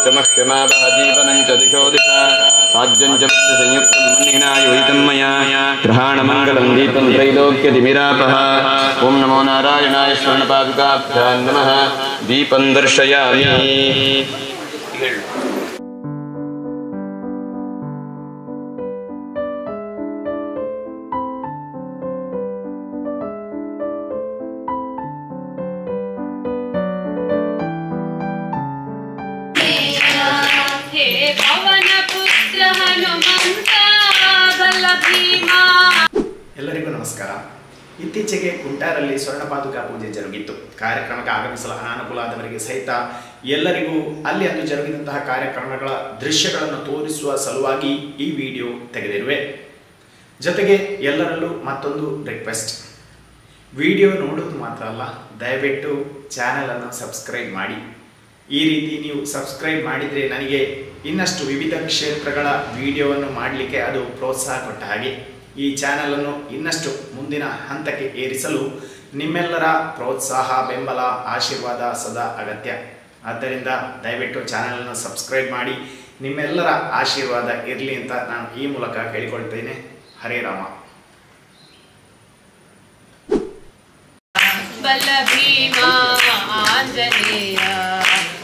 च मह्यमावह जीवनं च दिशो दिशा साज्यं च संयुक्तं मन्निना योजितं मया ग्रहाणमङ्गलं दीपं त्रैलोक्यतिमिरापः ॐ नमो नारायणाय स्वर्णपादुकाभ्यां नमः दीपं दर्शयामि ಎಲ್ಲರಿಗೂ ನಮಸ್ಕಾರ. ಇತ್ತೀಚೆಗೆ ಕುಂಟಾರಲ್ಲಿ ಸ್ವರ್ಣಪಾದುಕಾ ಪೂಜೆ ಜರುಗಿತ್ತು. ಕಾರ್ಯಕ್ರಮಕ್ಕೆ ಆಗಮಿಸಲು ಅನಾನುಕೂಲವಾದವರಿಗೆ ಸಹಿತ ಎಲ್ಲರಿಗೂ ಅಲ್ಲಿ ಅಂದು ಜರುಗಿದಂತಹ ಕಾರ್ಯಕ್ರಮಗಳ ದೃಶ್ಯಗಳನ್ನು ತೋರಿಸುವ ಸಲುವಾಗಿ ಈ ವಿಡಿಯೋ ತೆಗೆದಿರುವೆ. ಜೊತೆಗೆ ಎಲ್ಲರಲ್ಲೂ ಮತ್ತೊಂದು ರಿಕ್ವೆಸ್ಟ್, ವಿಡಿಯೋ ನೋಡೋದು ಮಾತ್ರ ಅಲ್ಲ, ದಯವಿಟ್ಟು ಚಾನೆಲನ್ನು ಸಬ್ಸ್ಕ್ರೈಬ್ ಮಾಡಿ. ಈ ರೀತಿ ನೀವು ಸಬ್ಸ್ಕ್ರೈಬ್ ಮಾಡಿದರೆ ನನಗೆ ಇನ್ನಷ್ಟು ವಿವಿಧ ಕ್ಷೇತ್ರಗಳ ವಿಡಿಯೋವನ್ನು ಮಾಡಲಿಕ್ಕೆ ಅದು ಪ್ರೋತ್ಸಾಹ ಕೊಟ್ಟ ಹಾಗೆ. ಈ ಚಾನಲನ್ನು ಇನ್ನಷ್ಟು ಮುಂದಿನ ಹಂತಕ್ಕೆ ಏರಿಸಲು ನಿಮ್ಮೆಲ್ಲರ ಪ್ರೋತ್ಸಾಹ, ಬೆಂಬಲ, ಆಶೀರ್ವಾದ ಸದಾ ಅಗತ್ಯ. ಆದ್ದರಿಂದ ದಯವಿಟ್ಟು ಚಾನಲನ್ನು ಸಬ್ಸ್ಕ್ರೈಬ್ ಮಾಡಿ, ನಿಮ್ಮೆಲ್ಲರ ಆಶೀರ್ವಾದ ಇರಲಿ ಅಂತ ನಾನು ಈ ಮೂಲಕ ಕೇಳಿಕೊಳ್ತೇನೆ. ಹರೇ ರಾಮ. ಬಲ ಭೀಮಾ ಆಂಜನೇಯ,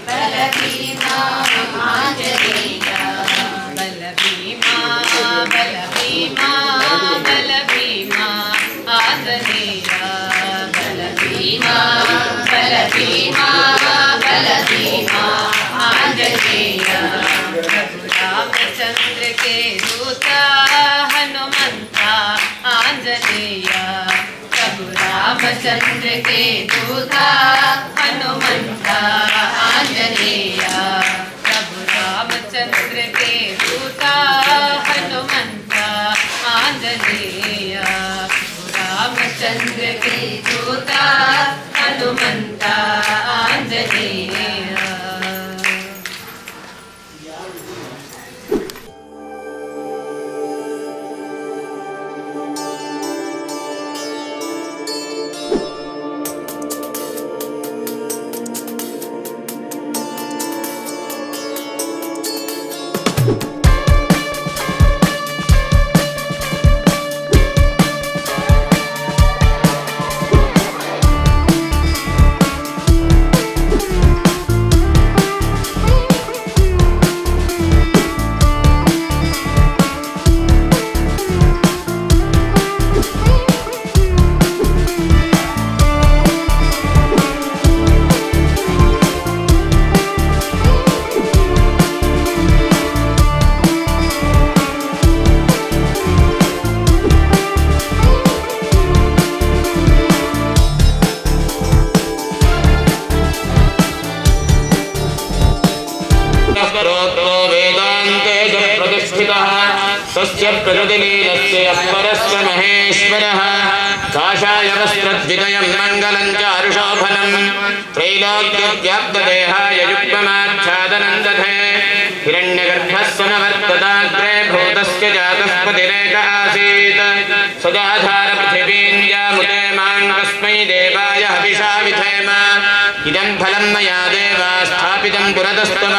ಬಲ ಭೀಮಾ ಆಂಜನೇಯ, ಬಲ ಭೀಮಾ, ಬಲ ಭೀಮಾ, ಬಲ ಭೀಮಾ ಆಂಜನೇಯ, ಬಲ ಭೀಮಾ, ಬಲ ಭೀಮಾ, ಬಲ ಭೀಮಾ ಆಂಜನೇಯ. ರಾಮಚಂದ್ರ के दूता हनुमंत आंजनेय, प्रभु रामचंद्र के दूता हनुमंत आंजनेय, प्रभु रामचंद्र के दूता हनुमंत आंजनेय, रामचंद्र के दूता हनुमंत आंजनेय. तस्य प्रकृतिलीलस्य अपरस्य महेश्वरः काषाय वस्त्रद्वितयं मङ्गलं चारुशोभनं त्रैलोक्यव्याप्तदेहाय युग्ममाच्छादनं दधे हिरण्यगर्भः समवर्तताग्रे भूतस्य जातः पतिरेक आसीत् सदाधार पृथिवीं यामुते मां कस्मै देवाय हविषा विधेम इदं फलं मया देवा स्थापितं पुरतस्तव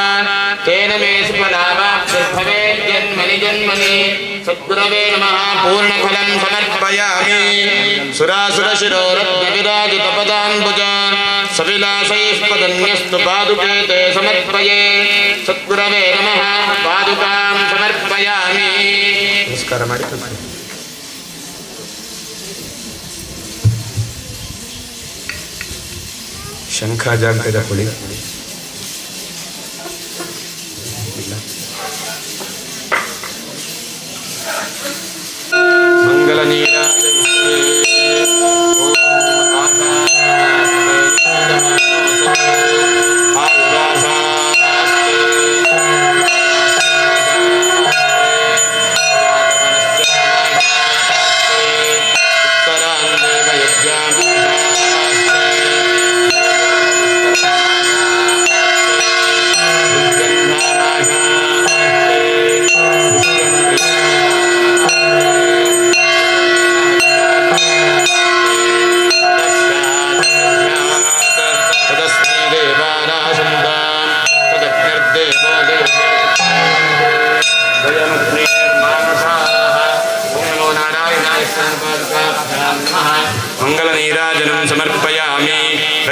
तेन मे सुफलावाप्तिर्भवेद्यन्मनि जन्मनि सद्गुरवे नमः पूर्णफलं समर्पयामि सुरासुरशिरोरत्नविराजितपदाम्बुज सविलासैः पदन्यस्तु पादुके ते समर्पये सद्गुरवे नमः पादुकां समर्पयामि. नमस्कार ಮಾಡಿ ಶಂಖ ಜಾಗೃತ ಕೊಡಿ ಮಂಗಲ ನೀರಾಜ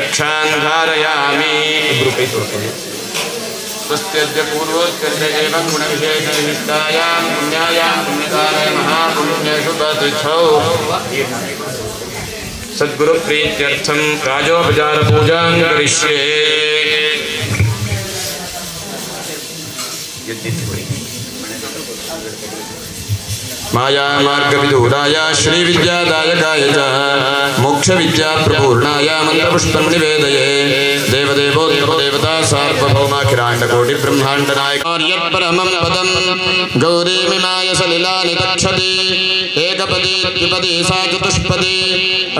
यक्षान् धारयामि स्वस्त्यद्य पूर्वोत्कर्ष एवं गुणविशेषविशिष्टायां पुण्यायां पुण्यकाले महापुण्येषु प्रतिष्ठौ सद्गुरुप्रीत्यर्थं राजोपचारपूजां करिष्ये। मायामार्गविदूराय श्रीविद्यादायकाय च मोक्षविद्याप्रपूर्णाय मन्त्रपुष्पं निवेदये। देवदेवोत्तमदेवता सार्वभौमाखिलाण्डकोटिब्रह्माण्डनायकर्यत्परमं पदं गौरीमिमाय सलिलानि तक्षति एकपदी द्विपदी सा चतुष्पदी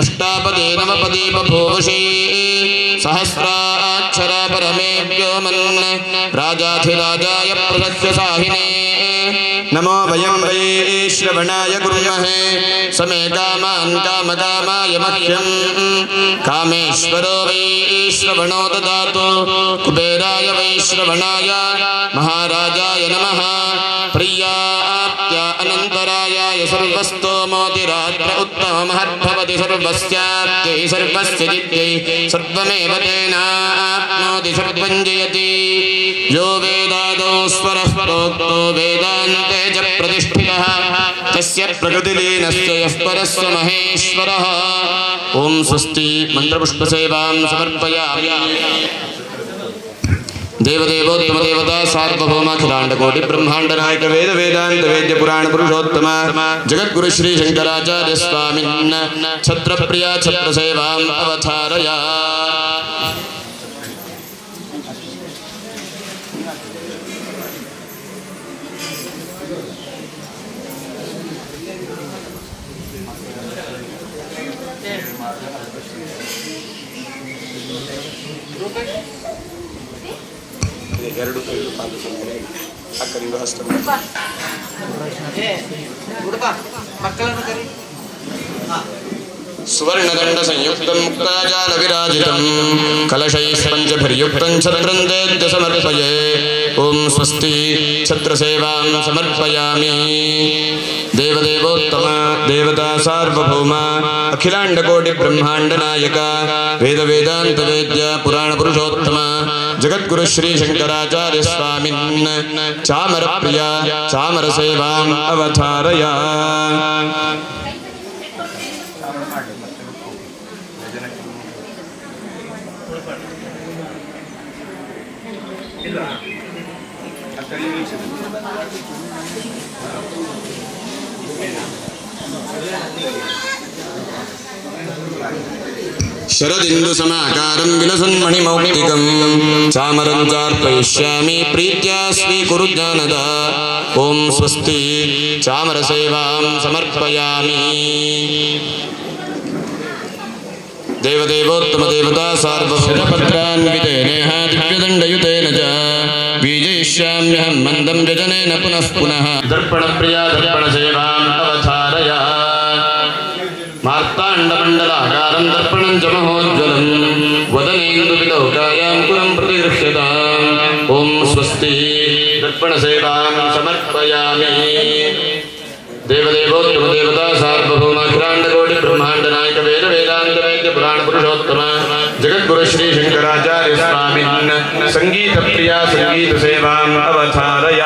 अष्टापदी नवपदी बभूवशी सहस्राक्षरा परमेभ्यो मन् राजाधिराजाय प्रसत्यसाहिने नमो वयं वै श्रवणाय कुर्महे समे कामान् कामकामाय मह्यं कामेश्वरो वै श्रवणो ददातु कुबेराय वै श्रवणाय महाराजाय नमः प्रियाप्त्य अनन्तरायाय सर्वस्तोमोतिरात्र उत्तममहद्भवति सर्वस्याप्त्यै सर्वस्य जित्यै सर्वमेव तेनाप्नोति सर्वं जयति यो वेदादौ स्वरः प्रोक्तो वेदान्ते च प्रतिष्ठितः तस्य प्रकृतिलीनस्य यः परस्य महेश्वरः। ॐ स्वस्ति मन्त्रपुष्पसेवां समर्पयामि। देवदेवोत्तमदेवता सार्वभौमाखिलाण्डकोटिब्रह्माण्डनायक वेद वेदान्त वेद्य पुराण पुरुषोत्तम जगद्गुरु श्री शंकराचार्य स्वामिन् छत्रप्रिया छत्रसेवाम् अवतारय। ಎರಡು ಕೈಗಳು ಪಾದಕ್ಕೆ ಅಕ್ಕನಿಂದ ಹಸ್ತ सुवर्णदंड संयुक्तं मुक्ताजाल विराजितं कलशैः पंचभिर्युक्तं छत्रं देद्य समर्पये। ओम स्वस्ति छत्रसेवां समर्पयामि। देवदेवोत्तम देवता सार्वभौम अखिलांडकोटि ब्रह्मांड नायक वेद वेदांत वेद्य पुराण पुरुषोत्तम जगद्गुरु श्री शंकराचार्य स्वामिन् चामर प्रिया चामर सेवां अवतारय। शरदिन्दु समाकारं विलसन्मणिमौक्तिकं चामरं चार्पयिष्यामि प्रीत्या स्वीकुरु ज्ञानदा। ओम स्वस्ति चामर सेवां समर्पयामि। देवदेवोत्तम देवता सार्वभौमपत्रान्वितेनेह दिव्यदण्डयुतेन च बीजयिष्याम्यहं मन्दं व्यजनेन पुनः पुनः। दर्पणप्रिया दर्पणसेवाम् अवतारय। मार्ताण्डमण्डलाकारं दर्पणं च महोज्ज्वलं वदनेन्दुविलोकायां पुरं प्रतिगृह्यताम्। ओम स्वस्ति दर्पणसेवां समर्पयामि। देवदेवोत्तम देवता सार्वभौमाखिलाण्डकोटि ब्रह्माण्ड नायक वेद वेदांत वेद्य पुराण पुरुषोत्तम जगद्गुरु श्री शंकराचार्य स्वामिन् संगीत प्रिया संगीत सेवाम् अवतारय।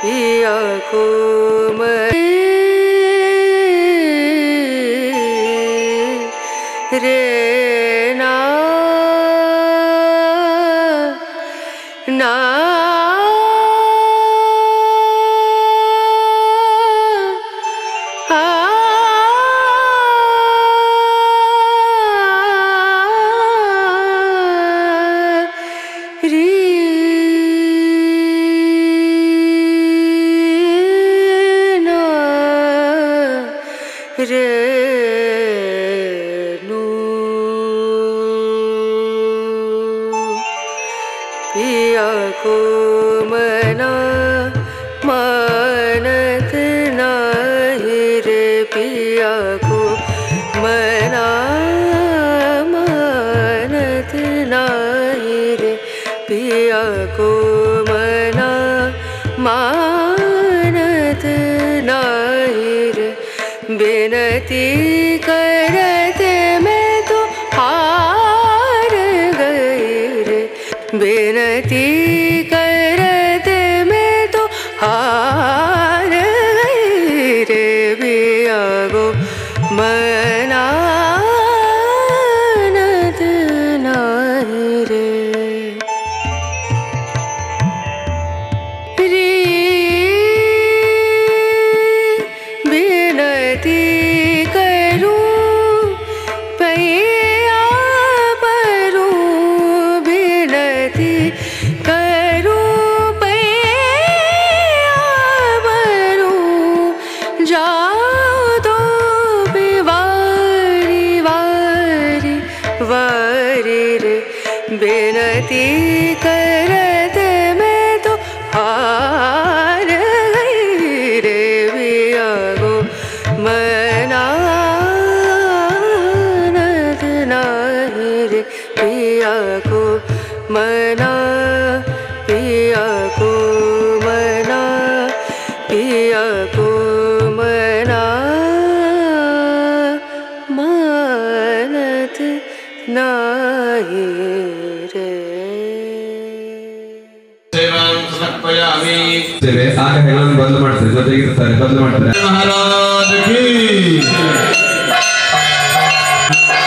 पिया को रे ना ना पिया को मना मानत नाही रे पिया को मना मानत नाही रे पिया को मना मानत नाही रे बिनती करते मैं तो हार गई रे बिनती करते मैं तो हार गई रे पिया को मनानत नाही रे बिनती करूं पैया परूं बिनती करूं पैया परूं जाओ तो बिवारी वारी वारी रे बिनती करते मैं तो हार गई रे पिया को मनानत नाही रे पिया को मना पिया को मना पिया को मना मानत नाही रे ಸೇವೆ ಆಗ ಹೆಗಳನ್ನು ಬಂದ್ ಮಾಡ್ತಾರೆ ಜೊತೆಗಿರ್ತಾರೆ ಬಂದ್ ಮಾಡ್ತಾರೆ ಮಹಾರಾಜ್ ಕಿ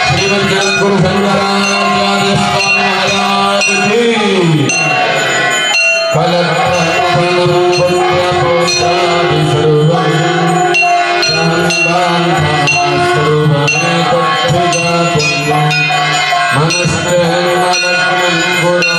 ಶ್ರೀಮದ್ ಜಗದ್ಗುರು ಸಂಗರಾಚಾರ್ಯ ಸ್ವಾಮಿ ಮಹಾರಾಜ್ ಕಿ ಫಲಪ್ರದರೂಪಂದ್ರಪೋಷಾದಿ ಸರ್ವಂ ಸರ್ವಮೇ ತತ್ವಜಾತಂ ಮನಸ್ಸೇನಲಗ್ನಂ ಗುರುರೇ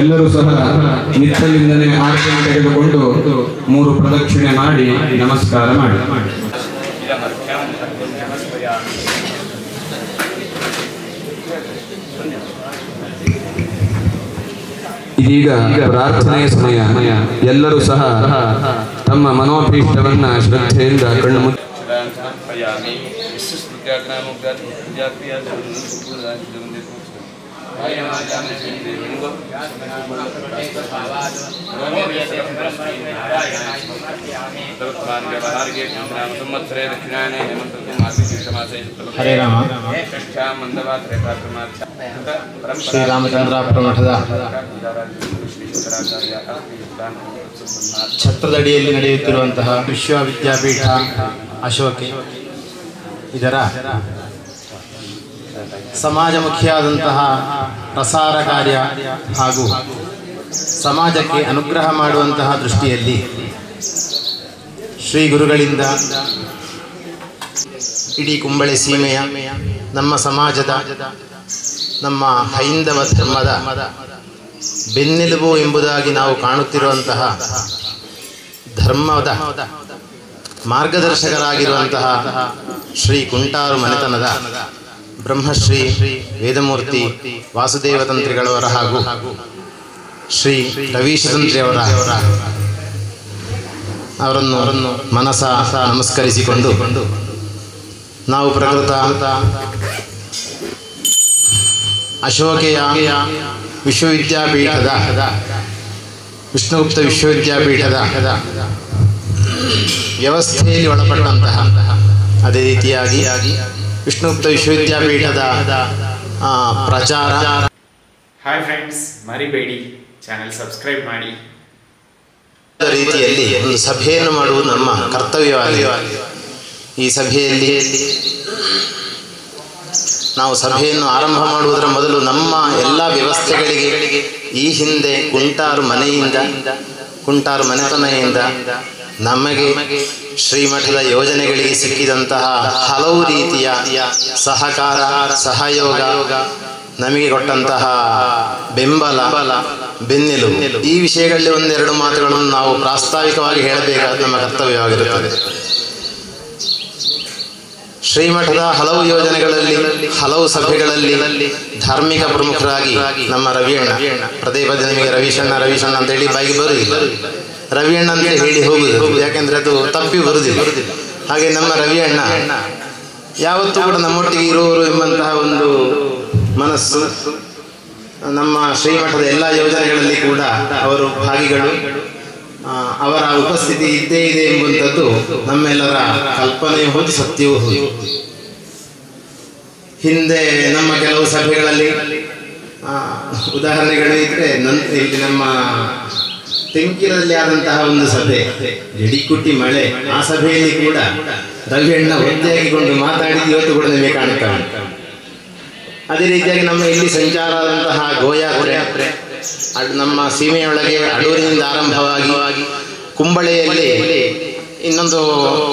ಎಲ್ಲರೂ ಸಹ ನಿತ್ತಲಿಂದನೇ ಆರತಿ ತೆಗೆದುಕೊಂಡು 3 ಪ್ರದಕ್ಷಿಣೆ ಮಾಡಿ ನಮಸ್ಕಾರ ಮಾಡಿ. ಇದೀಗ ಪ್ರಾರ್ಥನೆಯ ಸಮಯ. ಎಲ್ಲರೂ ಸಹ ತಮ್ಮ ಮನೋಭೀಷ್ಟವನ್ನ ಶ್ರದ್ಧೆಯಿಂದ ಕಣ್ಣು ಮುಚ್ಚಿ ಹರೇ ರಾಮ. ಶ್ರೀರಾಮಚಂದ್ರಾಪುರ ಮಠದ ಛತ್ರದಡಿಯಲ್ಲಿ ನಡೆಯುತ್ತಿರುವಂತಹ ವಿಶ್ವವಿದ್ಯಾಪೀಠ ಅಶೋಕೆ ಇದರ ಸಮಾಜಮುಖಿಯಾದಂತಹ ಪ್ರಸಾರ ಕಾರ್ಯ ಹಾಗೂ ಸಮಾಜಕ್ಕೆ ಅನುಗ್ರಹ ಮಾಡುವಂತಹ ದೃಷ್ಟಿಯಲ್ಲಿ ಶ್ರೀ ಗುರುಗಳಿಂದ ಇಡೀ ಕುಂಬಳೆ ಸೀಮೆಯ ನಮ್ಮ ಸಮಾಜದ ನಮ್ಮ ಹೈಂದವ ಧರ್ಮದ ಬೆನ್ನೆಲುಬು ಎಂಬುದಾಗಿ ನಾವು ಕಾಣುತ್ತಿರುವಂತಹ ಧರ್ಮದ ಮಾರ್ಗದರ್ಶಕರಾಗಿರುವಂತಹ ಶ್ರೀ ಕುಂಟಾರು ಮನೆತನದ ಬ್ರಹ್ಮಶ್ರೀ ವೇದಮೂರ್ತಿ ವಾಸುದೇವ ತಂತ್ರಿಗಳವರ ಹಾಗೂ ಶ್ರೀ ರವೀಶ ತಂತ್ರಿಯವರ ಅವರನ್ನು ಮನಸ ನಮಸ್ಕರಿಸಿಕೊಂಡು ನಾವು ಪ್ರಕೃತ ಅಶೋಕೆಯ ವಿಶ್ವವಿದ್ಯಾಪೀಠದ ವಿಷ್ಣುಗುಪ್ತ ವಿಶ್ವವಿದ್ಯಾಪೀಠದ ವ್ಯವಸ್ಥೆಯಲ್ಲಿ ಒಳಪಟ್ಟಂತಹ ಅದೇ ರೀತಿಯಾಗಿ ವಿಷ್ಣುಗುಪ್ತ ವಿಶ್ವವಿದ್ಯಾಪೀಠದ ಪ್ರಚಾರ. ಹಾಯ್ ಫ್ರೆಂಡ್ಸ್, ಮರಿಬೇಡಿ ಚಾನೆಲ್ ಸಬ್ಸ್ಕ್ರೈಬ್ ಮಾಡಿ. ರೀತಿಯಲ್ಲಿ ಒಂದು ಸಭೆಯನ್ನು ಮಾಡುವುದು ನಮ್ಮ ಕರ್ತವ್ಯವಾಗಿದೆ. ಈ ಸಭೆಯಲ್ಲಿ ನಾವು ಸಭೆಯನ್ನು ಆರಂಭ ಮಾಡುವುದರ ಮೊದಲು ನಮ್ಮ ಎಲ್ಲ ವ್ಯವಸ್ಥೆಗಳಿಗೆ ಈ ಹಿಂದೆ ಕುಂಟಾರು ಮನೆತನೆಯಿಂದ ನಮಗೆ ಶ್ರೀಮಠದ ಯೋಜನೆಗಳಿಗೆ ಸಿಕ್ಕಿದಂತಹ ಹಲವು ರೀತಿಯ ಸಹಕಾರ ಸಹಯೋಗ, ನಮಗೆ ಕೊಟ್ಟಂತಹ ಬೆಂಬಲ, ಬೆನ್ನೆಲುಬು, ಈ ವಿಷಯಗಳಲ್ಲಿ ಒಂದೆರಡು ಮಾತುಗಳನ್ನು ನಾವು ಪ್ರಾಸ್ತಾವಿಕವಾಗಿ ಹೇಳಬೇಕಾದ ನಮ್ಮ ಕರ್ತವ್ಯವಾಗಿರುತ್ತದೆ. ಶ್ರೀಮಠದ ಹಲವು ಯೋಜನೆಗಳಲ್ಲಿ, ಹಲವು ಸಭೆಗಳಲ್ಲಿ ಧಾರ್ಮಿಕ ಪ್ರಮುಖರಾಗಿ ನಮ್ಮ ರವಿಯಣ್ಣ, ಪದೇ ಪದೇ ನಿಮಗೆ ರವೀಶಣ್ಣ ಅಂತ ಹೇಳಿ ಬಾಯಿಗೆ ಬರುವುದಿಲ್ಲ, ರವಿಯಣ್ಣ ಅಂತ ಹೇಳಿ ಹೋಗುದು, ಯಾಕೆಂದ್ರೆ ಅದು ತಪ್ಪಿ ಬರುವುದಿಲ್ಲ. ಹಾಗೆ ನಮ್ಮ ರವಿಯಣ್ಣ ಯಾವತ್ತೂ ಕೂಡ ನಮ್ಮೊಟ್ಟಿಗೆ ಇರುವವರು ಎಂಬಂತಹ ಒಂದು ಮನಸ್ಸು. ನಮ್ಮ ಶ್ರೀಮಠದ ಎಲ್ಲ ಯೋಜನೆಗಳಲ್ಲಿ ಕೂಡ ಅವರು ಭಾಗಿಗಳು, ಅವರ ಉಪಸ್ಥಿತಿ ಇದ್ದೇ ಇದೆ ಎಂಬುವಂಥದ್ದು ನಮ್ಮೆಲ್ಲರ ಕಲ್ಪನೆಯೂ ಹೌದು, ಸತ್ಯವೂ ಹೌದು. ಹಿಂದೆ ನಮ್ಮ ಕೆಲವು ಸಭೆಗಳಲ್ಲಿ ಉದಾಹರಣೆಗಳು ಇದ್ರೆ, ಇಲ್ಲಿ ನಮ್ಮ ತೆಂಕಿರಲ್ಲಿ ಆದಂತಹ ಒಂದು ಸಭೆ, ಜಡಿಕುಟ್ಟಿ ಮಳೆ, ಆ ಸಭೆಯಲ್ಲಿ ಕೂಡ ರವಿಯಣ್ಣ ಒದ್ದೆಯಾಗಿಕೊಂಡು ಮಾತಾಡಿದ್ದು ಇವತ್ತು ಕೂಡ ನಿಮಗೆ ಕಾಣ್ತಾ ಉಂಟು. ಅದೇ ರೀತಿಯಾಗಿ ನಮ್ಮ ಇಲ್ಲಿ ಸಂಚಾರ ಆದಂತಹ ಗೋಯಾತ್ರೆ ನಮ್ಮ ಸೀಮೆಯೊಳಗೆ ಅಡೂರಿನಿಂದ ಆರಂಭವಾಗಿ ಕುಂಬಳೆಯಲ್ಲಿ ಇನ್ನೊಂದು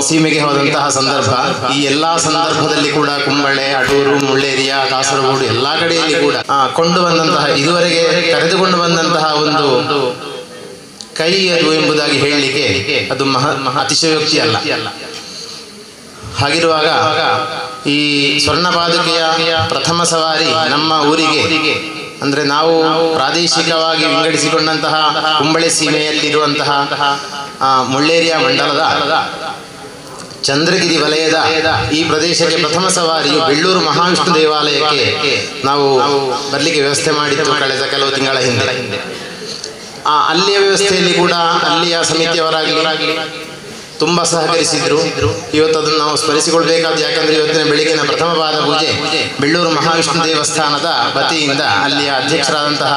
ಸೀಮೆಗೆ ಹೋದಂತಹ ಸಂದರ್ಭ. ಈ ಎಲ್ಲಾ ಸಂದರ್ಭದಲ್ಲಿ ಕೂಡ ಕುಂಬಳೆ, ಅಡೂರು, ಮುಳ್ಳೇರಿಯಾ, ಕಾಸರಗೋಡು ಎಲ್ಲ ಕಡೆಯಲ್ಲಿ ಕೂಡ ಕೊಂಡು ಬಂದಂತಹ, ಇದುವರೆಗೆ ಕರೆದುಕೊಂಡು ಬಂದಂತಹ ಒಂದು ಕೈ ಅದು ಎಂಬುದಾಗಿ ಹೇಳಲಿಕ್ಕೆ ಅದು ಅತಿಶಯೋಕ್ತಿ ಅಲ್ಲ. ಹಾಗಿರುವಾಗ ಈ ಸ್ವರ್ಣ ಪಾದುಕೆಯ ಪ್ರಥಮ ಸವಾರಿ ನಮ್ಮ ಊರಿಗೆ, ಅಂದ್ರೆ ನಾವು ಪ್ರಾದೇಶಿಕವಾಗಿ ವಿಂಗಡಿಸಿಕೊಂಡಂತಹ ಕುಂಬಳೆ ಸೀಮೆಯಲ್ಲಿರುವಂತಹ ಮುಳ್ಳೇರಿಯಾ ಮಂಡಲದ ಚಂದ್ರಗಿರಿ ವಲಯದ ಈ ಪ್ರದೇಶಕ್ಕೆ ಪ್ರಥಮ ಸವಾರಿಯು ಬೆಳ್ಳೂರು ಮಹಾವಿಷ್ಣು ದೇವಾಲಯಕ್ಕೆ ನಾವು ಬರಲಿಕ್ಕೆ ವ್ಯವಸ್ಥೆ ಮಾಡಿದ್ದು ಕಳೆದ ಕೆಲವು ತಿಂಗಳ ಹಿಂದೆ. ಅಲ್ಲಿಯ ವ್ಯವಸ್ಥೆಯಲ್ಲಿ ಕೂಡ ಅಲ್ಲಿಯ ಸಮಿತಿಯವರಾಗಲಿ ತುಂಬ ಸಹಕರಿಸಿದ್ರು. ಇವತ್ತು ಅದನ್ನು ನಾವು ಸ್ಮರಿಸಿಕೊಳ್ಬೇಕಾದ, ಯಾಕಂದ್ರೆ ಇವತ್ತಿನ ಬೆಳಿಗ್ಗಿನ ಪ್ರಥಮ ಪಾದ ಪೂಜೆ ಬೆಳ್ಳೂರು ಮಹಾವಿಷ್ಣು ದೇವಸ್ಥಾನದ ವತಿಯಿಂದ ಅಲ್ಲಿಯ ಅಧ್ಯಕ್ಷರಾದಂತಹ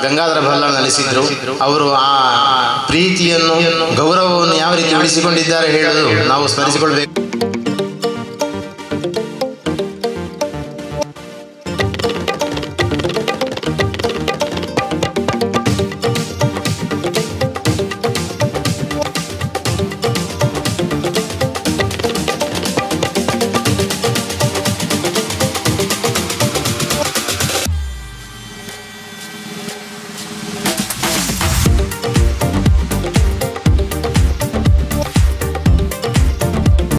ಗಂಗಾಧರ ಭಲ್ಲ ನಡೆಸಿದ್ರು. ಅವರು ಆ ಪ್ರೀತಿಯನ್ನು, ಗೌರವವನ್ನು ಯಾವ ರೀತಿ ಉಳಿಸಿಕೊಂಡಿದ್ದಾರೆ ಹೇಳಲು ನಾವು ಸ್ಮರಿಸಿಕೊಳ್ಬೇಕು.